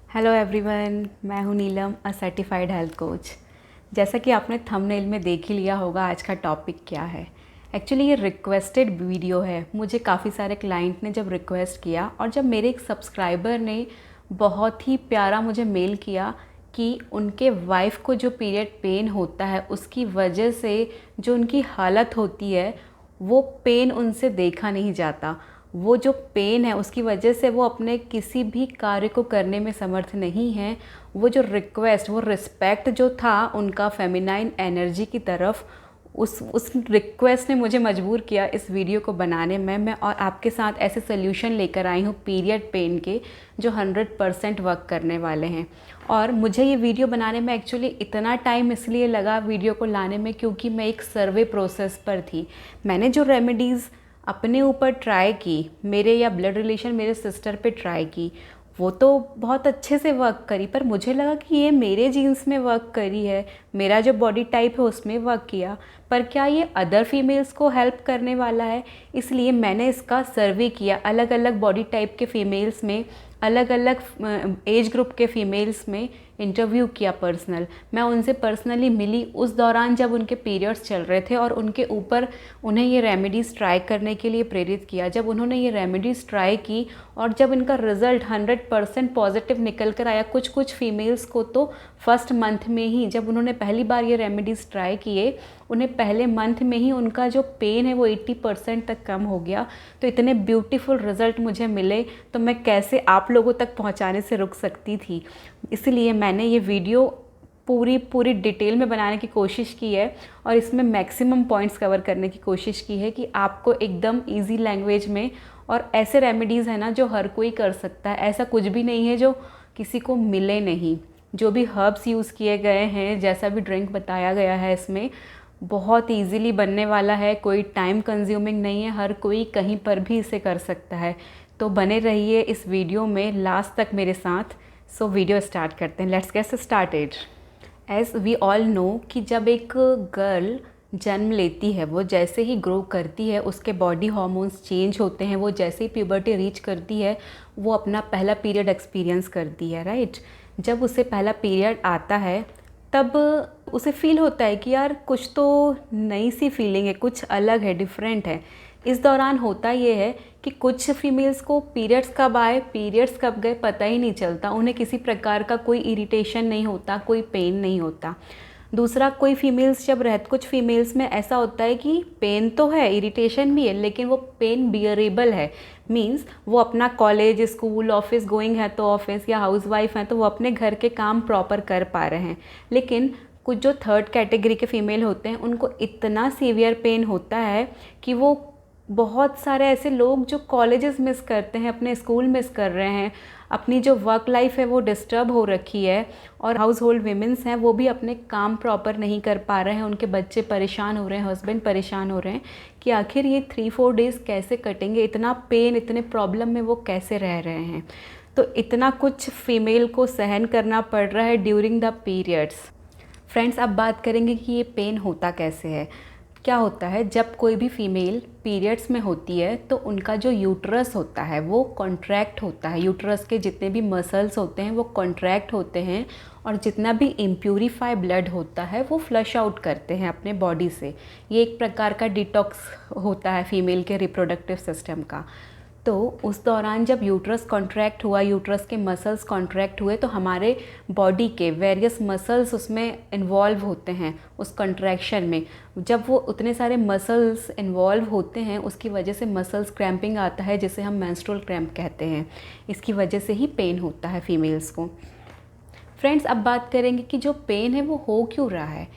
Hello everyone, मैं हूँ नीलम, a certified health coach. जैसा कि आपने थंबनेल में देख ही लिया होगा आज का टॉपिक क्या है। एक्चुअली ये रिक्वेस्टेड वीडियो है। मुझे काफ़ी सारे क्लाइंट ने जब रिक्वेस्ट किया और जब मेरे एक सब्सक्राइबर ने बहुत ही प्यारा मुझे मेल किया कि उनके वाइफ को जो पीरियड पेन होता है उसकी वजह से जो उनकी हालत होती है वो पेन उनसे देखा नहीं जाता। वो जो पेन है उसकी वजह से वो अपने किसी भी कार्य को करने में समर्थ नहीं है। वो जो रिक्वेस्ट, वो रिस्पेक्ट जो था उनका फेमिनाइन एनर्जी की तरफ, उस रिक्वेस्ट ने मुझे मजबूर किया इस वीडियो को बनाने में। मैं और आपके साथ ऐसे सोल्यूशन लेकर आई हूँ पीरियड पेन के जो 100% वर्क करने वाले हैं। और मुझे ये वीडियो बनाने में एक्चुअली इतना टाइम इसलिए लगा वीडियो को लाने में क्योंकि मैं एक सर्वे प्रोसेस पर थी। मैंने जो रेमेडीज़ अपने ऊपर ट्राई की, मेरे या ब्लड रिलेशन मेरे सिस्टर पे ट्राई की, वो तो बहुत अच्छे से वर्क करी, पर मुझे लगा कि ये मेरे जीन्स में वर्क करी है, मेरा जो बॉडी टाइप है उसमें वर्क किया, पर क्या ये अदर फीमेल्स को हेल्प करने वाला है। इसलिए मैंने इसका सर्वे किया अलग अलग बॉडी टाइप के फ़ीमेल्स में, अलग अलग एज ग्रुप के फ़ीमेल्स में इंटरव्यू किया पर्सनल। मैं उनसे पर्सनली मिली उस दौरान जब उनके पीरियड्स चल रहे थे और उनके ऊपर उन्हें ये रेमेडीज़ ट्राई करने के लिए प्रेरित किया। जब उन्होंने ये रेमेडीज़ ट्राई की और जब इनका रिज़ल्ट 100% पॉजिटिव निकल कर आया, कुछ कुछ फीमेल्स को तो फर्स्ट मंथ में ही, जब उन्होंने पहली बार ये रेमेडीज़ ट्राई किए, उन्हें पहले मंथ में ही उनका जो पेन है वो 80% तक कम हो गया। तो इतने ब्यूटीफुल रिज़ल्ट मुझे मिले तो मैं कैसे आप लोगों तक पहुंचाने से रुक सकती थी। इसलिए मैंने ये वीडियो पूरी डिटेल में बनाने की कोशिश की है और इसमें मैक्सिमम पॉइंट्स कवर करने की कोशिश की है कि आपको एकदम इजी लैंग्वेज में, और ऐसे रेमेडीज़ है ना जो हर कोई कर सकता है। ऐसा कुछ भी नहीं है जो किसी को मिले नहीं। जो भी हर्ब्स यूज़ किए गए हैं, जैसा भी ड्रिंक बताया गया है, इसमें बहुत इजीली बनने वाला है, कोई टाइम कंज्यूमिंग नहीं है, हर कोई कहीं पर भी इसे कर सकता है। तो बने रहिए इस वीडियो में लास्ट तक मेरे साथ। सो वीडियो स्टार्ट करते हैं। Let's get started. As we all know कि जब एक गर्ल जन्म लेती है, वो जैसे ही ग्रो करती है उसके बॉडी हार्मोन्स चेंज होते हैं। वो जैसे ही प्यूबर्टी रीच करती है वो अपना पहला पीरियड एक्सपीरियंस करती है, राइट। जब उसे पहला पीरियड आता है तब उसे फील होता है कि यार कुछ तो नई सी फीलिंग है, कुछ अलग है, डिफरेंट है। इस दौरान होता ये है कि कुछ फीमेल्स को पीरियड्स कब आए, पीरियड्स कब गए पता ही नहीं चलता। उन्हें किसी प्रकार का कोई इरिटेशन नहीं होता, कोई पेन नहीं होता। दूसरा, कोई फीमेल्स जब कुछ फीमेल्स में ऐसा होता है कि पेन तो है, इरिटेशन भी है, लेकिन वो पेन बियरेबल है। मींस वो अपना कॉलेज, स्कूल, ऑफिस गोइंग है तो ऑफिस, या हाउसवाइफ हैं तो वो अपने घर के काम प्रॉपर कर पा रहे हैं। लेकिन कुछ जो थर्ड कैटेगरी के फ़ीमेल होते हैं उनको इतना सीवियर पेन होता है कि वो, बहुत सारे ऐसे लोग जो कॉलेजेस मिस करते हैं, अपने स्कूल मिस कर रहे हैं, अपनी जो वर्क लाइफ है वो डिस्टर्ब हो रखी है, और हाउस होल्ड वीमेंस हैं वो भी अपने काम प्रॉपर नहीं कर पा रहे हैं, उनके बच्चे परेशान हो रहे हैं, हस्बैंड परेशान हो रहे हैं कि आखिर ये 3-4 डेज़ कैसे कटेंगे, इतना पेन, इतने प्रॉब्लम में वो कैसे रह रहे हैं। तो इतना कुछ फीमेल को सहन करना पड़ रहा है ड्यूरिंग द पीरियड्स। फ्रेंड्स, अब बात करेंगे कि ये पेन होता कैसे है। क्या होता है, जब कोई भी फीमेल पीरियड्स में होती है तो उनका जो यूट्रस होता है वो कॉन्ट्रैक्ट होता है। यूट्रस के जितने भी मसल्स होते हैं वो कॉन्ट्रैक्ट होते हैं और जितना भी इम्प्यूरिफाई ब्लड होता है वो फ्लश आउट करते हैं अपने बॉडी से। ये एक प्रकार का डिटॉक्स होता है फीमेल के रिप्रोडक्टिव सिस्टम का। तो उस दौरान जब यूट्रस कॉन्ट्रैक्ट हुआ, यूट्रस के मसल्स कॉन्ट्रैक्ट हुए, तो हमारे बॉडी के वेरियस मसल्स उसमें इन्वॉल्व होते हैं उस कॉन्ट्रैक्शन में। जब वो उतने सारे मसल्स इन्वॉल्व होते हैं उसकी वजह से मसल्स क्रैम्पिंग आता है, जिसे हम मेंस्ट्रुअल क्रैम्प कहते हैं। इसकी वजह से ही पेन होता है फीमेल्स को। फ्रेंड्स, अब बात करेंगे कि जो पेन है वो हो क्यों रहा है।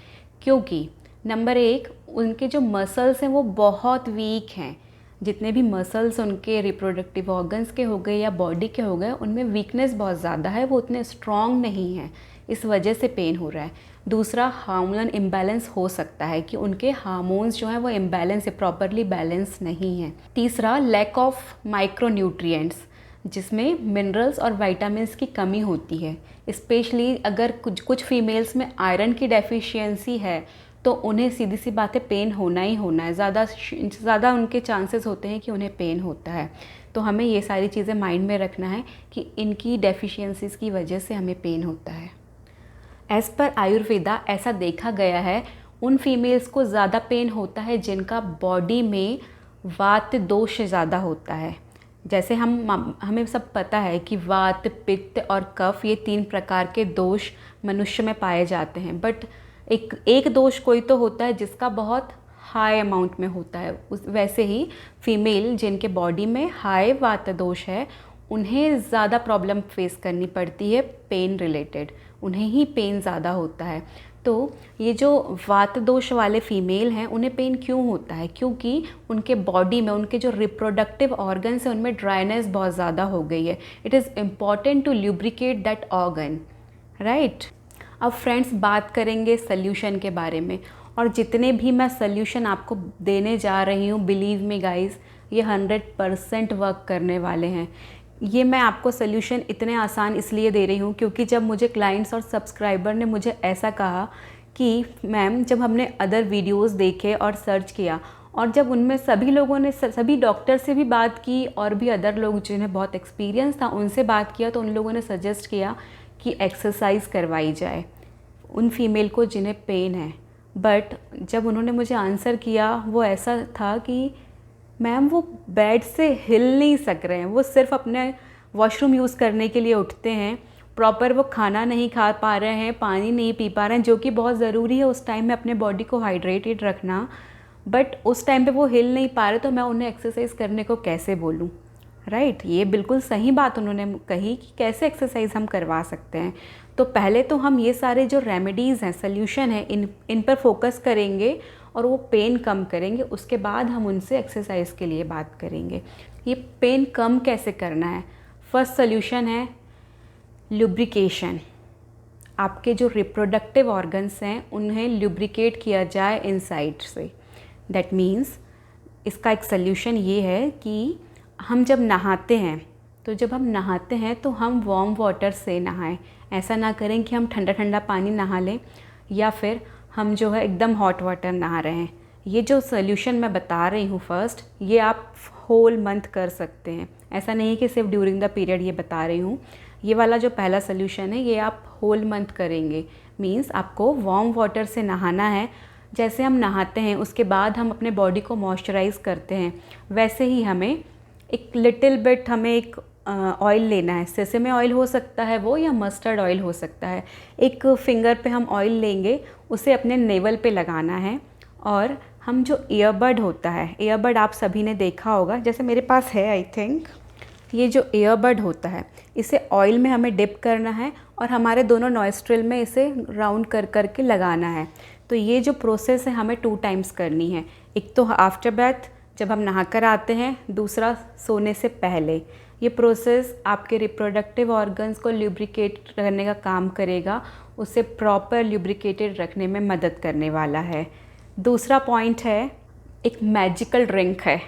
क्योंकि नंबर 1, उनके जो मसल्स हैं वो बहुत वीक हैं। जितने भी मसल्स उनके रिप्रोडक्टिव ऑर्गन्स के हो गए या बॉडी के हो गए, उनमें वीकनेस बहुत ज़्यादा है, वो उतने स्ट्रॉन्ग नहीं हैं, इस वजह से पेन हो रहा है। दूसरा, हार्मोनल इम्बैलेंस हो सकता है कि उनके हार्मोन्स जो हैं वो इम्बैलेंस है, प्रॉपरली बैलेंस नहीं है। तीसरा, लैक ऑफ माइक्रोन्यूट्रिएंट्स, जिसमें मिनरल्स और विटामिन्स की कमी होती है। स्पेशली अगर कुछ फीमेल्स में आयरन की डेफिशिएंसी है तो उन्हें सीधी सी बात है पेन होना ही होना है, ज़्यादा उनके चांसेस होते हैं कि उन्हें पेन होता है। तो हमें ये सारी चीज़ें माइंड में रखना है कि इनकी डेफिशिएंसीज़ की वजह से हमें पेन होता है। एज़ पर आयुर्वेदा ऐसा देखा गया है उन फीमेल्स को ज़्यादा पेन होता है जिनका बॉडी में वात दोष ज़्यादा होता है। जैसे हमें सब पता है कि वात, पित्त और कफ ये 3 प्रकार के दोष मनुष्य में पाए जाते हैं, बट एक दोष कोई तो होता है जिसका बहुत हाई अमाउंट में होता है। वैसे ही फीमेल जिनके बॉडी में हाई वात दोष है उन्हें ज़्यादा प्रॉब्लम फेस करनी पड़ती है पेन रिलेटेड, उन्हें ही पेन ज़्यादा होता है। तो ये जो वात दोष वाले फीमेल हैं उन्हें पेन क्यों होता है? क्योंकि उनके बॉडी में उनके जो रिप्रोडक्टिव ऑर्गन्स हैं उनमें ड्राइनेस बहुत ज़्यादा हो गई है। It is important to lubricate that organ, right. अब फ्रेंड्स बात करेंगे सल्यूशन के बारे में, और जितने भी मैं सल्यूशन आपको देने जा रही हूँ, बिलीव मी गाइस, ये 100% वर्क करने वाले हैं। ये मैं आपको सल्यूशन इतने आसान इसलिए दे रही हूँ क्योंकि जब मुझे क्लाइंट्स और सब्सक्राइबर ने मुझे ऐसा कहा कि मैम जब हमने अदर वीडियोस देखे और सर्च किया, और जब उनमें सभी लोगों ने, सभी डॉक्टर से भी बात की और भी अदर लोग जिन्हें बहुत एक्सपीरियंस था उनसे बात किया, तो उन लोगों ने सजेस्ट किया कि एक्सरसाइज करवाई जाए उन फीमेल को जिन्हें पेन है। बट जब उन्होंने मुझे आंसर किया वो ऐसा था कि मैम वो बेड से हिल नहीं सक रहे हैं, वो सिर्फ अपने वॉशरूम यूज़ करने के लिए उठते हैं, प्रॉपर वो खाना नहीं खा पा रहे हैं, पानी नहीं पी पा रहे हैं, जो कि बहुत ज़रूरी है उस टाइम में अपने बॉडी को हाइड्रेटेड रखना, बट उस टाइम पे वो हिल नहीं पा रहे, तो मैं उन्हें एक्सरसाइज करने को कैसे बोलूँ, राइट। ये बिल्कुल सही बात उन्होंने कही कि कैसे एक्सरसाइज हम करवा सकते हैं। तो पहले तो हम ये सारे जो रेमेडीज़ हैं, सल्यूशन है, इन पर फोकस करेंगे और वो पेन कम करेंगे। उसके बाद हम उनसे एक्सरसाइज के लिए बात करेंगे। ये पेन कम कैसे करना है? फर्स्ट सल्यूशन है लुब्रिकेशन। आपके जो रिप्रोडक्टिव ऑर्गन्स हैं उन्हें लुब्रिकेट किया जाए इनसाइड से। दैट मीन्स इसका एक सल्यूशन ये है कि हम जब नहाते हैं, तो जब हम नहाते हैं तो हम वार्म वाटर से नहाएं। ऐसा ना करें कि हम ठंडा ठंडा पानी नहा लें या फिर हम जो है एकदम हॉट वाटर नहा रहे हैं। ये जो सल्यूशन मैं बता रही हूँ फर्स्ट, ये आप होल मंथ कर सकते हैं। ऐसा नहीं कि सिर्फ ड्यूरिंग द पीरियड ये बता रही हूँ। ये वाला जो पहला सल्यूशन है ये आप होल मंथ करेंगे। मीन्स आपको वार्म वाटर से नहाना है। जैसे हम नहाते हैं उसके बाद हम अपने बॉडी को मॉइस्चराइज़ करते हैं, वैसे ही हमें एक लिटिल बिट हमें एक ऑयल लेना है। सेसेमे ऑयल हो सकता है वो, या मस्टर्ड ऑयल हो सकता है। एक फिंगर पे हम ऑयल लेंगे, उसे अपने नेवल पे लगाना है, और हम जो ईयरबड होता है, ईयरबड आप सभी ने देखा होगा, जैसे मेरे पास है आई थिंक, ये जो ईयरबड होता है इसे ऑयल में हमें डिप करना है और हमारे दोनों नॉइस्ट्रिल में इसे राउंड कर कर के लगाना है। तो ये जो प्रोसेस है हमें 2 टाइम्स करनी है। एक तो आफ्टर बैथ जब हम नहा कर आते हैं, दूसरा सोने से पहले। ये प्रोसेस आपके रिप्रोडक्टिव ऑर्गन्स को ल्यूब्रिकेट करने का काम करेगा, उसे प्रॉपर ल्यूब्रिकेटेड रखने में मदद करने वाला है। दूसरा पॉइंट है एक मैजिकल ड्रिंक है,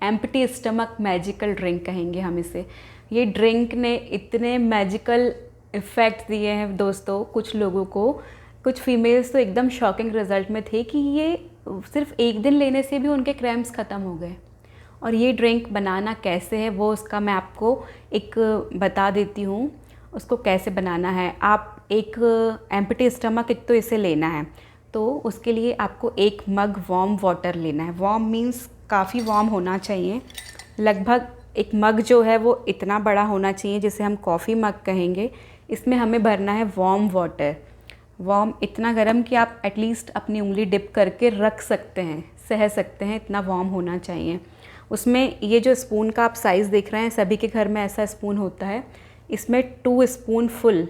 एम्प्टी स्टमक मैजिकल ड्रिंक कहेंगे हम इसे। ये ड्रिंक ने इतने मैजिकल इफ़ेक्ट दिए हैं दोस्तों कुछ लोगों को, कुछ फीमेल्स तो एकदम शॉकिंग रिज़ल्ट में थे कि ये सिर्फ एक दिन लेने से भी उनके क्रैम्प्स ख़त्म हो गए। और ये ड्रिंक बनाना कैसे है वो उसका मैं आपको एक बता देती हूँ, उसको कैसे बनाना है। आप एक एम्प्टी स्टमक एक तो इसे लेना है, तो उसके लिए आपको 1 मग वार्म वाटर लेना है। वार्म मीन्स काफ़ी वार्म होना चाहिए, लगभग 1 मग जो है वो इतना बड़ा होना चाहिए जिसे हम कॉफ़ी मग कहेंगे। इसमें हमें भरना है वार्म वाटर। वार्म इतना गर्म कि आप एटलीस्ट अपनी उंगली डिप करके रख सकते हैं, सह सकते हैं, इतना वार्म होना चाहिए। उसमें ये जो स्पून का आप साइज़ देख रहे हैं, सभी के घर में ऐसा स्पून होता है। इसमें 2 स्पून फुल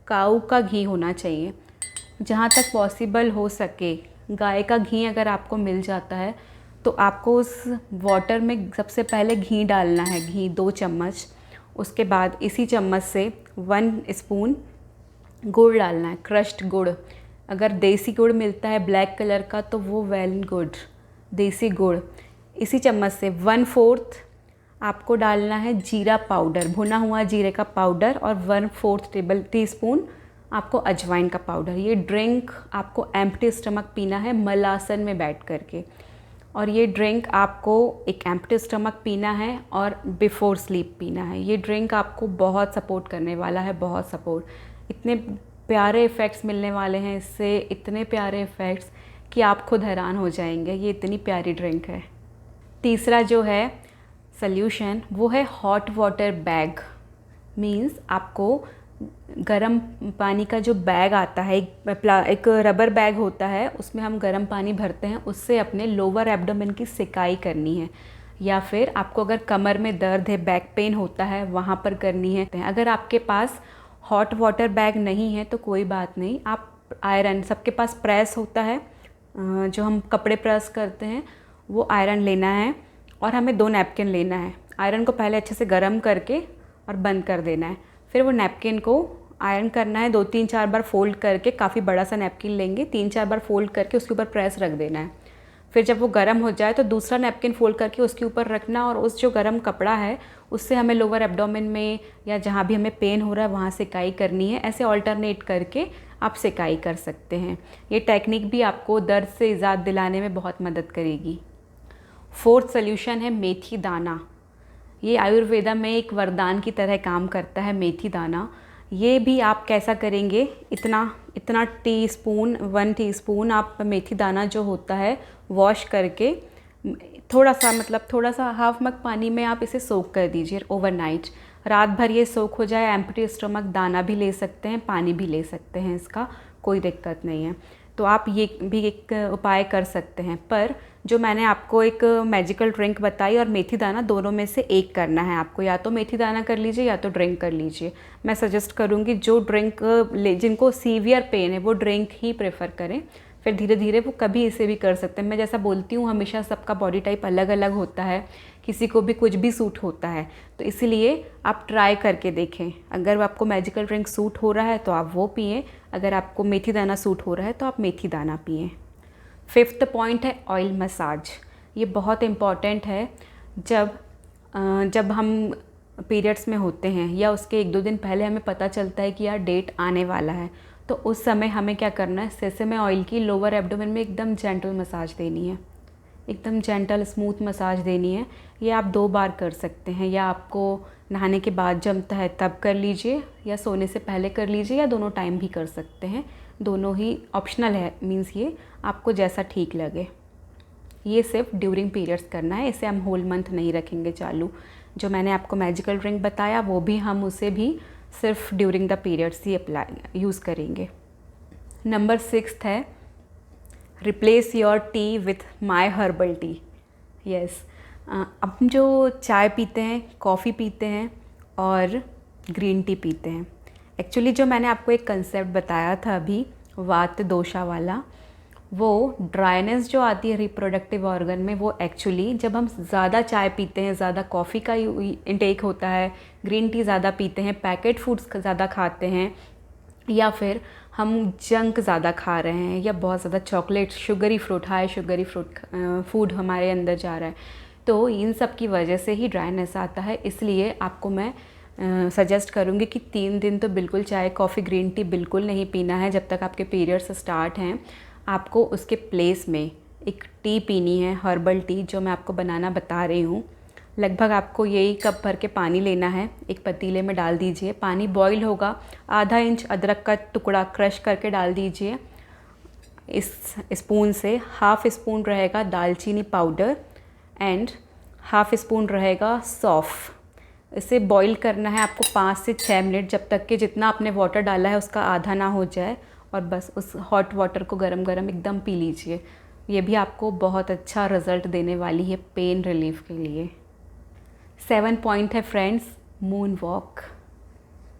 काऊ का घी होना चाहिए। जहाँ तक पॉसिबल हो सके गाय का घी अगर आपको मिल जाता है तो आपको उस वाटर में सबसे पहले घी डालना है, घी 2 चम्मच। उसके बाद इसी चम्मच से 1 स्पून गुड़ डालना है, क्रश्ड गुड़। अगर देसी गुड़ मिलता है ब्लैक कलर का तो वो वेल गुड, देसी गुड़। इसी चम्मच से 1/4 आपको डालना है जीरा पाउडर, भुना हुआ जीरे का पाउडर, और 1/4 टीस्पून आपको अजवाइन का पाउडर। ये ड्रिंक आपको एम्प्टी स्टमक पीना है मलासन में बैठ करके। और ये ड्रिंक आपको एक एम्प्टी स्टमक पीना है और बिफोर स्लीप पीना है। ये ड्रिंक आपको बहुत सपोर्ट करने वाला है, बहुत सपोर्ट। इतने प्यारे इफ़ेक्ट्स मिलने वाले हैं इससे, इतने प्यारे इफ़ेक्ट्स कि आप खुद हैरान हो जाएंगे। ये इतनी प्यारी ड्रिंक है। तीसरा जो है सल्यूशन वो है हॉट वाटर बैग। मीन्स आपको गर्म पानी का जो बैग आता है, एक रबर बैग होता है, उसमें हम गर्म पानी भरते हैं, उससे अपने लोअर एब्डोमेन की सिकाई करनी है। या फिर आपको अगर कमर में दर्द है, बैक पेन होता है, वहाँ पर करनी है। अगर आपके पास हॉट वाटर बैग नहीं है तो कोई बात नहीं, आप आयरन, सबके पास प्रेस होता है जो हम कपड़े प्रेस करते हैं, वो आयरन लेना है और हमें 2 नैपकिन लेना है। आयरन को पहले अच्छे से गर्म करके और बंद कर देना है। फिर वो नैपकिन को आयरन करना है, 2-3-4 बार फोल्ड करके, काफ़ी बड़ा सा नैपकिन लेंगे, 3-4 बार फोल्ड करके उसके ऊपर प्रेस रख देना है। फिर जब वो गर्म हो जाए तो दूसरा नैपकिन फोल्ड करके उसके ऊपर रखना और उस जो गर्म कपड़ा है उससे हमें लोअर एब्डोमेन में या जहाँ भी हमें पेन हो रहा है वहाँ सिकाई करनी है। ऐसे ऑल्टरनेट करके आप सिकाई कर सकते हैं। ये टेक्निक भी आपको दर्द से इजाद दिलाने में बहुत मदद करेगी। 4th सॉल्यूशन है मेथी दाना। ये आयुर्वेदा में एक वरदान की तरह काम करता है मेथी दाना। ये भी आप कैसा करेंगे, इतना टीस्पून, 1 टीस्पून आप मेथी दाना जो होता है वॉश करके थोड़ा सा हाफ मग पानी में आप इसे सोक कर दीजिए ओवरनाइट। रात भर ये सोक हो जाए। एम्प्टी स्टमक दाना भी ले सकते हैं, पानी भी ले सकते हैं, इसका कोई दिक्कत नहीं है। तो आप ये भी एक उपाय कर सकते हैं। पर जो मैंने आपको एक मैजिकल ड्रिंक बताई और मेथी दाना, दोनों में से एक करना है आपको। या तो मेथी दाना कर लीजिए या तो ड्रिंक कर लीजिए। मैं सजेस्ट करूँगी जो ड्रिंक जिनको सीवियर पेन है वो ड्रिंक ही प्रेफर करें। फिर धीरे धीरे वो कभी इसे भी कर सकते हैं। मैं जैसा बोलती हूँ हमेशा, सबका बॉडी टाइप अलग अलग होता है, किसी को भी कुछ भी सूट होता है। तो इसलिए आप ट्राई करके देखें। अगर आपको मैजिकल ड्रिंक सूट हो रहा है तो आप वो पिएं, अगर आपको मेथी दाना सूट हो रहा है तो आप मेथी दाना पिएं। 5th पॉइंट है ऑयल मसाज। ये बहुत इम्पॉर्टेंट है। जब हम पीरियड्स में होते हैं या उसके 1-2 दिन पहले हमें पता चलता है कि यार डेट आने वाला है, तो उस समय हमें क्या करना है, सेसेमे ऑयल की लोअर एब्डोमेन में एकदम जेंटल मसाज देनी है, एकदम जेंटल स्मूथ मसाज देनी है। ये आप 2 बार कर सकते हैं, या आपको नहाने के बाद जमता है तब कर लीजिए, या सोने से पहले कर लीजिए, या दोनों टाइम भी कर सकते हैं। दोनों ही ऑप्शनल है, मीन्स ये आपको जैसा ठीक लगे। ये सिर्फ ड्यूरिंग पीरियड्स करना है, इसे हम होल मंथ नहीं रखेंगे चालू। जो मैंने आपको मैजिकल ड्रिंक बताया वो भी हम उसे भी सिर्फ during the periods he use करेंगे। नंबर 6 है replace your T with my herbal tea. Yes, अब जो चाय पीते हैं, कॉफ़ी पीते हैं और ग्रीन टी पीते हैं, एक्चुअली जो मैंने आपको एक कंसेप्ट बताया था अभी वात दोषा वाला, वो ड्राइनेस जो आती है रिप्रोडक्टिव ऑर्गन में, वो एक्चुअली जब हम ज़्यादा चाय पीते हैं, ज़्यादा कॉफ़ी का इंटेक होता है, ग्रीन टी ज़्यादा पीते हैं, पैकेट फूड्स ज़्यादा खाते हैं, या फिर हम जंक ज़्यादा खा रहे हैं, या बहुत ज़्यादा chocolate, sugary fruit, high sugary food हमारे अंदर जा रहा है, तो इन सब की वजह से ही ड्राइनेस आता है। इसलिए आपको मैं सजेस्ट करूँगी कि 3 दिन तो बिल्कुल चाय, कॉफ़ी, ग्रीन टी बिल्कुल नहीं पीना है जब तक आपके पीरियड्स स्टार्ट हैं। आपको उसके प्लेस में एक टी पीनी है, हर्बल टी, जो मैं आपको बनाना बता रही हूँ। लगभग आपको यही कप भर के पानी लेना है, एक पतीले में डाल दीजिए। पानी बॉईल होगा, आधा इंच अदरक का टुकड़ा क्रश करके डाल दीजिए। इस स्पून से हाफ़ स्पून रहेगा दालचीनी पाउडर एंड हाफ़ स्पून रहेगा सौंफ। इसे बॉईल करना है आपको 5 से 6 मिनट, जब तक कि जितना आपने वाटर डाला है उसका आधा ना हो जाए, और बस उस हॉट वाटर को गरम गरम एकदम पी लीजिए। ये भी आपको बहुत अच्छा रिज़ल्ट देने वाली है पेन रिलीफ के लिए। 7 पॉइंट है फ्रेंड्स, मून वॉक।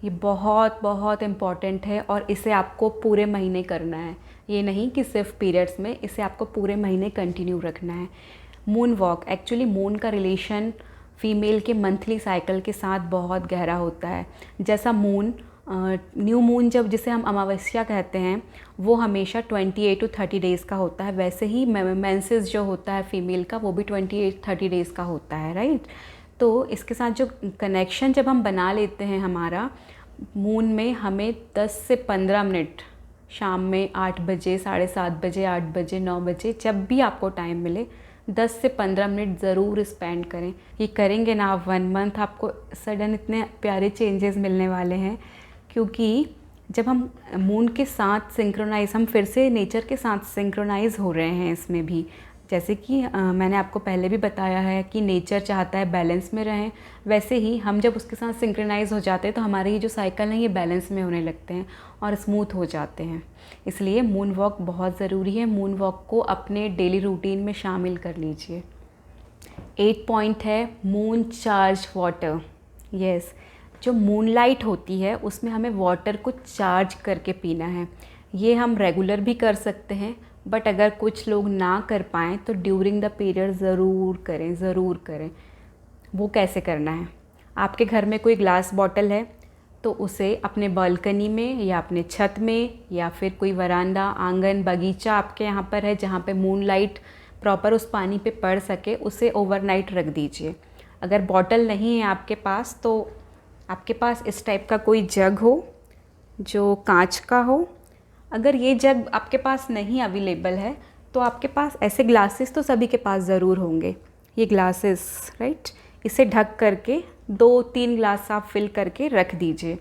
ये बहुत बहुत इम्पॉर्टेंट है और इसे आपको पूरे महीने करना है। ये नहीं कि सिर्फ पीरियड्स में, इसे आपको पूरे महीने कंटिन्यू रखना है। मून वॉक, एक्चुअली मून का रिलेशन फीमेल के मंथली साइकिल के साथ बहुत गहरा होता है। जैसा मून, न्यू मून जब जिसे हम अमावस्या कहते हैं, वो हमेशा 28 to 30 डेज़ का होता है। वैसे ही मेंसेस जो होता है फीमेल का, वो भी 28-30 डेज़ का होता है, राइट। तो इसके साथ जो कनेक्शन जब हम बना लेते हैं हमारा मून में, हमें 10 से 15 मिनट शाम में 8 बजे, 7:30 बजे, 8 बजे, 9 बजे, जब भी आपको टाइम मिले, 10 से 15 मिनट ज़रूर स्पेंड करें। ये करेंगे ना आप 1 मंथ, आपको सडन इतने प्यारे चेंजेस मिलने वाले हैं। क्योंकि जब हम मून के साथ सिंक्रोनाइज़, हम फिर से नेचर के साथ सिंक्रोनाइज़ हो रहे हैं इसमें भी। जैसे कि मैंने आपको पहले भी बताया है कि नेचर चाहता है बैलेंस में रहें, वैसे ही हम जब उसके साथ सिंक्रोनाइज़ हो जाते हैं तो हमारे ये जो साइकिल हैं ये बैलेंस में होने लगते हैं और स्मूथ हो जाते हैं। इसलिए मून वॉक बहुत ज़रूरी है। मून वॉक को अपने डेली रूटीन में शामिल कर लीजिए। 8 पॉइंट है मून चार्ज वाटर। यस, जो मूनलाइट होती है उसमें हमें वाटर को चार्ज करके पीना है। ये हम रेगुलर भी कर सकते हैं, बट अगर कुछ लोग ना कर पाएँ तो ड्यूरिंग द पीरियड ज़रूर करें, ज़रूर करें। वो कैसे करना है? आपके घर में कोई ग्लास बॉटल है तो उसे अपने बालकनी में या अपने छत में या फिर कोई वरांडा, आंगन, बगीचा आपके यहाँ पर है जहाँ पे मूनलाइट प्रॉपर उस पानी पे पड़ सके, उसे ओवरनाइट रख दीजिए। अगर बॉटल नहीं है आपके पास तो आपके पास इस टाइप का कोई जग हो जो कांच का हो। अगर ये जग आपके पास नहीं अवेलेबल है तो आपके पास ऐसे ग्लासेस तो सभी के पास ज़रूर होंगे। ये ग्लासेस, राइट, इसे ढक करके 2-3 ग्लास आप फिल करके रख दीजिए।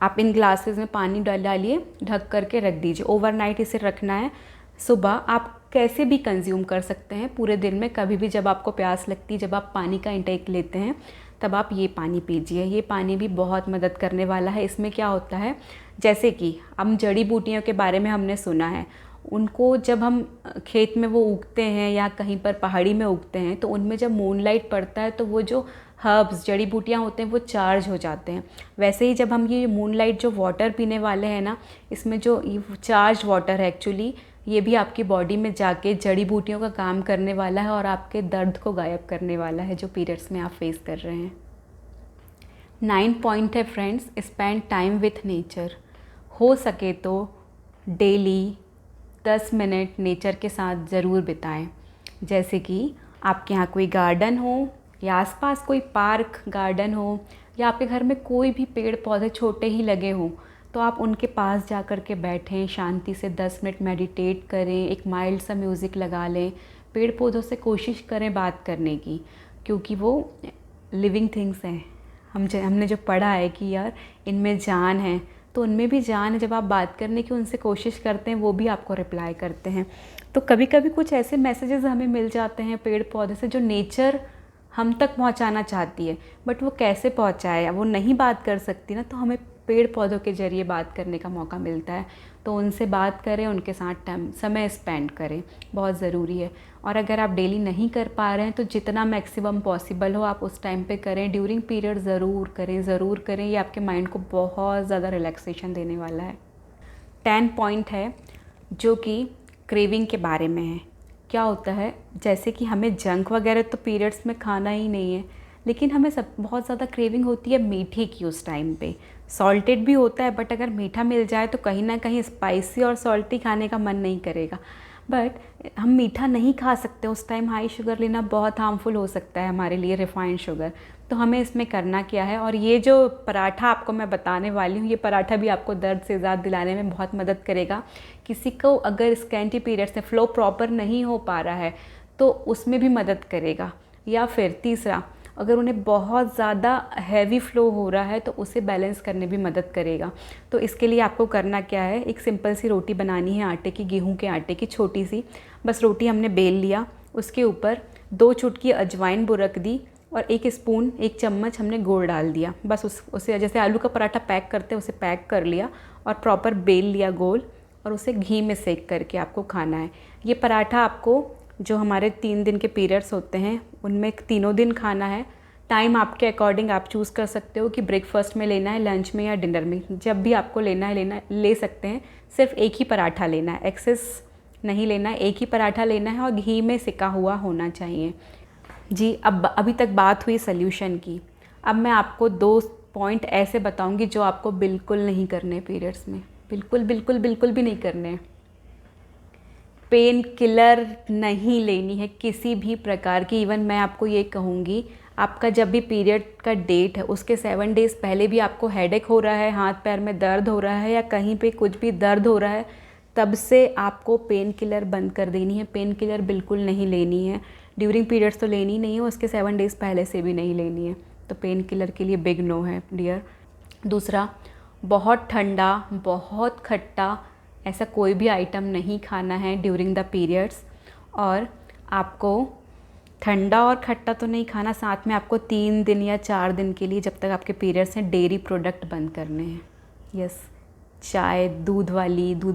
आप इन ग्लासेस में पानी डालिए, ढक करके रख दीजिए। ओवरनाइट इसे रखना है। सुबह आप कैसे भी कंज्यूम कर सकते हैं पूरे दिन में, कभी भी जब आपको प्यास लगती है, जब आप पानी का इंटेक लेते हैं तब आप ये पानी पीजिए। ये पानी भी बहुत मदद करने वाला है। इसमें क्या होता है, जैसे कि हम जड़ी बूटियों के बारे में हमने सुना है, उनको जब हम खेत में वो उगते हैं या कहीं पर पहाड़ी में उगते हैं तो उनमें जब मूनलाइट पड़ता है तो वो जो हर्ब्स, जड़ी बूटियाँ होते हैं वो चार्ज हो जाते हैं। वैसे ही जब हम ये मूनलाइट जो वाटर पीने वाले हैं ना, इसमें जो चार्ज वाटर है एक्चुअली, ये भी आपकी बॉडी में जाके जड़ी बूटियों का काम करने वाला है और आपके दर्द को गायब करने वाला है जो पीरियड्स में आप फेस कर रहे हैं। 9 पॉइंट है friends, spend time with nature. हो सके तो डेली 10 मिनट नेचर के साथ ज़रूर बिताएं। जैसे कि आपके यहाँ कोई गार्डन हो या आसपास कोई पार्क, गार्डन हो, या आपके घर में कोई भी पेड़ पौधे छोटे ही लगे हों तो आप उनके पास जा कर के बैठें, शांति से 10 मिनट मेडिटेट करें, एक माइल्ड सा म्यूज़िक लगा लें। पेड़ पौधों से कोशिश करें बात करने की, क्योंकि वो लिविंग थिंग्स हैं। हमने जो पढ़ा है कि यार इनमें जान है, तो उनमें भी जान है। जब आप बात करने की उनसे कोशिश करते हैं वो भी आपको रिप्लाई करते हैं। तो कभी कभी कुछ ऐसे मैसेजेस हमें मिल जाते हैं पेड़ पौधे से जो नेचर हम तक पहुंचाना चाहती है, बट वो कैसे पहुंचाए, वो नहीं बात कर सकती ना, तो हमें पेड़ पौधों के ज़रिए बात करने का मौका मिलता है। तो उनसे बात करें, उनके साथ समय स्पेंड करें, बहुत ज़रूरी है। और अगर आप डेली नहीं कर पा रहे हैं तो जितना मैक्सिमम पॉसिबल हो आप उस टाइम पे करें। ड्यूरिंग पीरियड ज़रूर करें, ज़रूर करें। ये आपके माइंड को बहुत ज़्यादा रिलैक्सेशन देने वाला है। 10 पॉइंट है जो कि क्रेविंग के बारे में है। क्या होता है, जैसे कि हमें जंक वगैरह तो पीरियड्स में खाना ही नहीं है, लेकिन हमें बहुत ज़्यादा क्रेविंग होती है मीठे की उस टाइम पे। सॉल्टेड भी होता है, बट अगर मीठा मिल जाए तो कहीं ना कहीं स्पाइसी और सॉल्टी खाने का मन नहीं करेगा। बट हम मीठा नहीं खा सकते उस टाइम। हाई शुगर लेना बहुत हार्मफुल हो सकता है हमारे लिए, रिफाइंड शुगर। तो हमें इसमें करना क्या है, और ये जो पराठा आपको मैं बताने वाली हूँ, ये पराठा भी आपको दर्द से आज़ाद दिलाने में बहुत मदद करेगा। किसी को अगर स्कैंटी पीरियड से फ्लो प्रॉपर नहीं हो पा रहा है तो उसमें भी मदद करेगा। या फिर तीसरा, अगर उन्हें बहुत ज़्यादा हैवी फ्लो हो रहा है तो उसे बैलेंस करने भी मदद करेगा। तो इसके लिए आपको करना क्या है, एक सिंपल सी रोटी बनानी है आटे की, गेहूं के आटे की, छोटी सी। बस रोटी हमने बेल लिया, उसके ऊपर 2 चुटकी अजवाइन बुरक दी और 1 स्पून, 1 चम्मच हमने गुड़ डाल दिया। बस उसे जैसे आलू का पराठा पैक करते हैं उसे पैक कर लिया और प्रॉपर बेल लिया गोल, और उसे घी में सेक करके आपको खाना है। ये पराठा आपको जो हमारे 3 दिन के पीरियड्स होते हैं उनमें तीनों दिन खाना है। टाइम आपके अकॉर्डिंग आप चूज़ कर सकते हो कि ब्रेकफास्ट में लेना है, लंच में या डिनर में। जब भी आपको लेना है ले सकते हैं। सिर्फ एक ही पराठा लेना है, एक्सेस नहीं लेना है। एक ही पराठा लेना है और घी में सिका हुआ होना चाहिए। जी, अब अभी तक बात हुई सल्यूशन की। अब मैं आपको 2 पॉइंट ऐसे बताऊंगी जो आपको बिल्कुल नहीं करने पीरियड्स में, बिल्कुल बिल्कुल बिल्कुल भी नहीं करने। पेन किलर नहीं लेनी है किसी भी प्रकार की। इवन मैं आपको ये कहूँगी, आपका जब भी पीरियड का डेट है उसके 7 डेज़ पहले भी आपको हेडेक हो रहा है, हाथ पैर में दर्द हो रहा है या कहीं पे कुछ भी दर्द हो रहा है, तब से आपको पेन किलर बंद कर देनी है। पेन किलर बिल्कुल नहीं लेनी है, ड्यूरिंग पीरियड्स तो लेनी नहीं है, उसके 7 डेज़ पहले से भी नहीं लेनी है। तो पेन किलर के लिए बिग नो है डियर। दूसरा, बहुत ठंडा, बहुत खट्टा ऐसा कोई भी आइटम नहीं खाना है ड्यूरिंग द पीरियड्स। और आपको ठंडा और खट्टा तो नहीं खाना, साथ में आपको 3 दिन या 4 दिन के लिए, जब तक आपके पीरियड्स हैं, डेयरी प्रोडक्ट बंद करने हैं। यस, चाय, दूध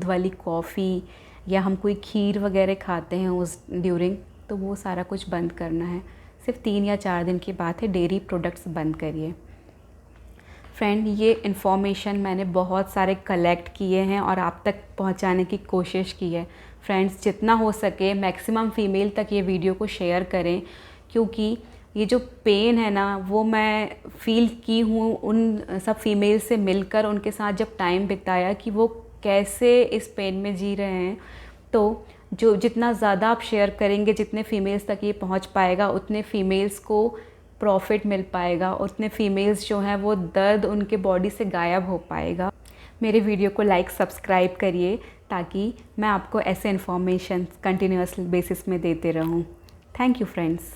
वाली कॉफ़ी, या हम कोई खीर वगैरह खाते हैं उस ड्यूरिंग, तो वो सारा कुछ बंद करना है। सिर्फ 3 या 4 दिन की बात है, डेयरी प्रोडक्ट्स बंद करिए। फ्रेंड, ये इन्फॉर्मेशन मैंने बहुत सारे कलेक्ट किए हैं और आप तक पहुंचाने की कोशिश की है। फ्रेंड्स, जितना हो सके मैक्सिमम फ़ीमेल तक ये वीडियो को शेयर करें, क्योंकि ये जो पेन है ना, वो मैं फ़ील की हूँ उन सब फीमेल से मिलकर, उनके साथ जब टाइम बिताया कि वो कैसे इस पेन में जी रहे हैं। तो जो जितना ज़्यादा आप शेयर करेंगे, जितने फीमेल्स तक ये पहुँच पाएगा, उतने फीमेल्स को प्रॉफिट मिल पाएगा, उतने फीमेल्स जो हैं वो दर्द उनके बॉडी से गायब हो पाएगा। मेरे वीडियो को लाइक सब्सक्राइब करिए ताकि मैं आपको ऐसे इन्फॉर्मेशन कंटिन्यूअस बेसिस में देते रहूं। Thank you friends.